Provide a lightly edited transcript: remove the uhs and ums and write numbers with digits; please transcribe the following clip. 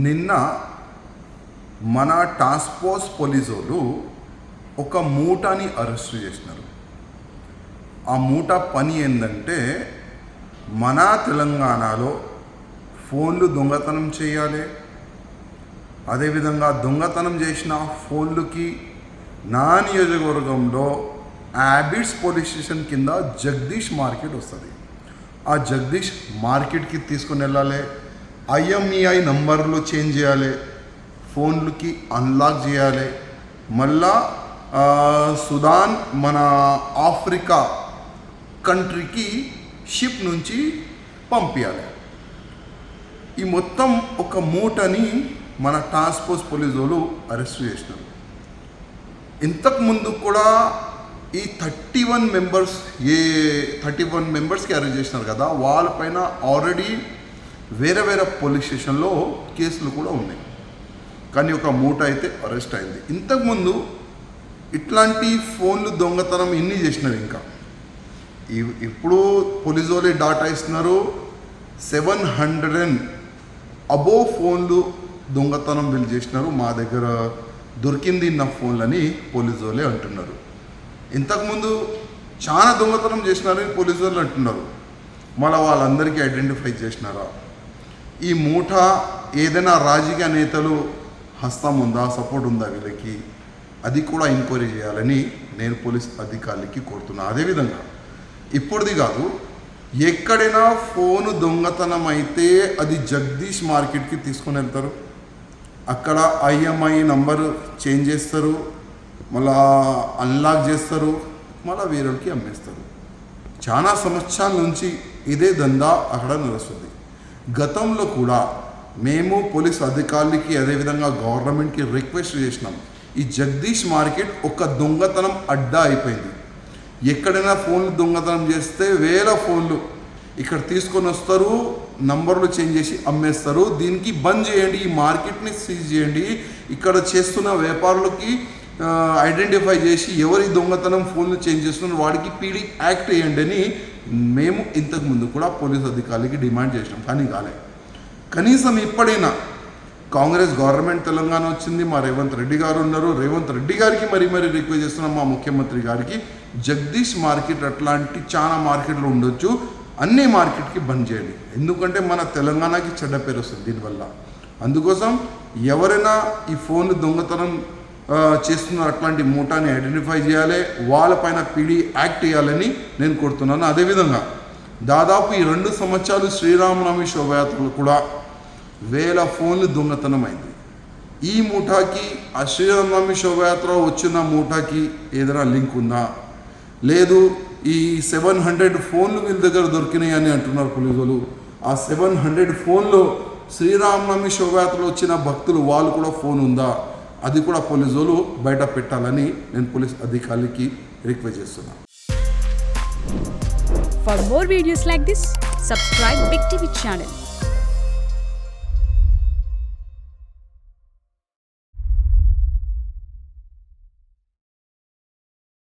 నిన్న మన task force police ఒక మూటని అరెస్ట్ చేసినారు. ఆ మూట పని ఏంటంటే మన తెలంగాణలో ఫోన్లు దొంగతనం చేయాలి. అదేవిధంగా దొంగతనం చేసిన ఫోన్లకి నా నియోజకవర్గంలో యాబిట్స్ పోలీస్ స్టేషన్ కింద జగదీష్ మార్కెట్ వస్తుంది. ఆ జగదీష్ మార్కెట్కి తీసుకుని వెళ్ళాలి. IMEI నంబర్లు చేంజ్ చేయాలి, ఫోన్లకి అన్లాక్ చేయాలి, మళ్ళా సుదాన్ మన ఆఫ్రికా కంట్రీకి షిప్ నుంచి పంపించాలి. ఈ మొత్తం ఒక మూటని మన టాస్క్ ఫోర్స్ పోలీసు వాళ్ళు అరెస్ట్ చేసినారు. ఇంతకుముందు కూడా ఈ 31 మెంబర్స్కి అరెస్ట్ చేసినారు కదా, వాళ్ళపైన ఆల్రెడీ వేరే పోలీస్ స్టేషన్లో కేసులు కూడా ఉన్నాయి. కానీ ఒక మూట అయితే అరెస్ట్ అయింది. ఇంతకుముందు ఇట్లాంటి ఫోన్లు దొంగతనం ఎన్ని చేసినారు. ఇంకా ఇప్పుడు పోలీసు వాళ్ళే డాటా ఇస్తున్నారు. 700 అబోవ్ ఫోన్లు దొంగతనం వీళ్ళు చేసినారు. మా దగ్గర దొరికింది నా ఫోన్లని పోలీసు వాళ్ళే అంటున్నారు. ఇంతకుముందు చాలా దొంగతనం చేసినారని పోలీసు వాళ్ళు అంటున్నారు. మళ్ళీ వాళ్ళందరికీ ఐడెంటిఫై చేసినారా? ఈ మూట ఏదైనా రాజకీయ నేతలు హస్తం ఉందా, సపోర్ట్ ఉందా వీళ్ళకి, అది కూడా ఎంక్వైరీ చేయాలని నేను పోలీస్ అధికారులకి కోరుతున్నా. అదేవిధంగా ఇప్పుడుది కాదు, ఎక్కడైనా ఫోను దొంగతనం అయితే అది జగదీష్ మార్కెట్కి తీసుకొని వెళ్తారు. అక్కడ IMEI నంబర్ చేంజ్ చేస్తారు, మళ్ళా అన్లాక్ చేస్తారు, మళ్ళీ వేరేకి అమ్మేస్తారు. చాలా సంవత్సరాల నుంచి ఇదే దందా అక్కడ నడుస్తుంది. గతంలో కూడా మేము పోలీస్ అధికారులకి అదేవిధంగా గవర్నమెంట్కి రిక్వెస్ట్ చేసినాం. ఈ జగదీష్ మార్కెట్ ఒక దొంగతనం అడ్డా అయిపోయింది. ఎక్కడైనా ఫోన్లు దొంగతనం చేస్తే వేల ఫోన్లు ఇక్కడ తీసుకొని వస్తారు, నంబర్లు చేంజ్ చేసి అమ్మేస్తారు. దీనికి బంద్ చేయండి, ఈ మార్కెట్ని సీజ్ చేయండి. ఇక్కడ చేస్తున్న వ్యాపారులకి ఐడెంటిఫై చేసి ఎవరి దొంగతనం ఫోన్లు చేంజ్ చేస్తున్నారు వాడికి PD యాక్ట్ వేయండి అని మేము ఇంతకుముందు కూడా పోలీస్ అధికారులకి డిమాండ్ చేసినాం. కానీ కాలే. కనీసం ఇప్పుడైనా కాంగ్రెస్ గవర్నమెంట్ తెలంగాణ వచ్చింది, మా రేవంత్ రెడ్డి గారు ఉన్నారు. రేవంత్ రెడ్డి గారికి మరీ రిక్వెస్ట్ చేస్తున్నాం, మా ముఖ్యమంత్రి గారికి జగదీష్ మార్కెట్ అట్లాంటి చాలా మార్కెట్లు ఉండొచ్చు, అన్ని మార్కెట్కి బంద్ చేయండి. ఎందుకంటే మన తెలంగాణకి చెడ్డ పేరు వస్తుంది దీనివల్ల. అందుకోసం ఎవరైనా ఈ ఫోన్లు దొంగతనం చేస్తున్నారు అట్లాంటి మూటాని ఐడెంటిఫై చేయాలి, వాళ్ళపైన PD యాక్ట్ వేయాలని నేను కోరుతున్నాను. అదేవిధంగా దాదాపు ఈ 2 సంవత్సరాలు శ్రీరామనవమి శోభయాత్రలు కూడా వేల ఫోన్లు దొంగతనం అయింది. ఈ మూటాకి ఆ శ్రీరామనవమి శోభయాత్ర వచ్చిన మూటాకి ఏదైనా లింక్ ఉందా? లేదు, ఈ 700 ఫోన్లు వీళ్ళ దగ్గర దొరికినాయి అని అంటున్నారు పోలీసులు. ఆ 700 ఫోన్లో శ్రీరామనవమి శోభయాత్రలో వచ్చిన భక్తులు వాళ్ళు కూడా ఫోన్ ఉందా? అది కూడా పోలీసులు బయట పెట్టాలని నేను పోలీస్ అధికారులకి రిక్వెస్ట్ చేస్తున్నాను. For more videos like this, subscribe Big TV channel.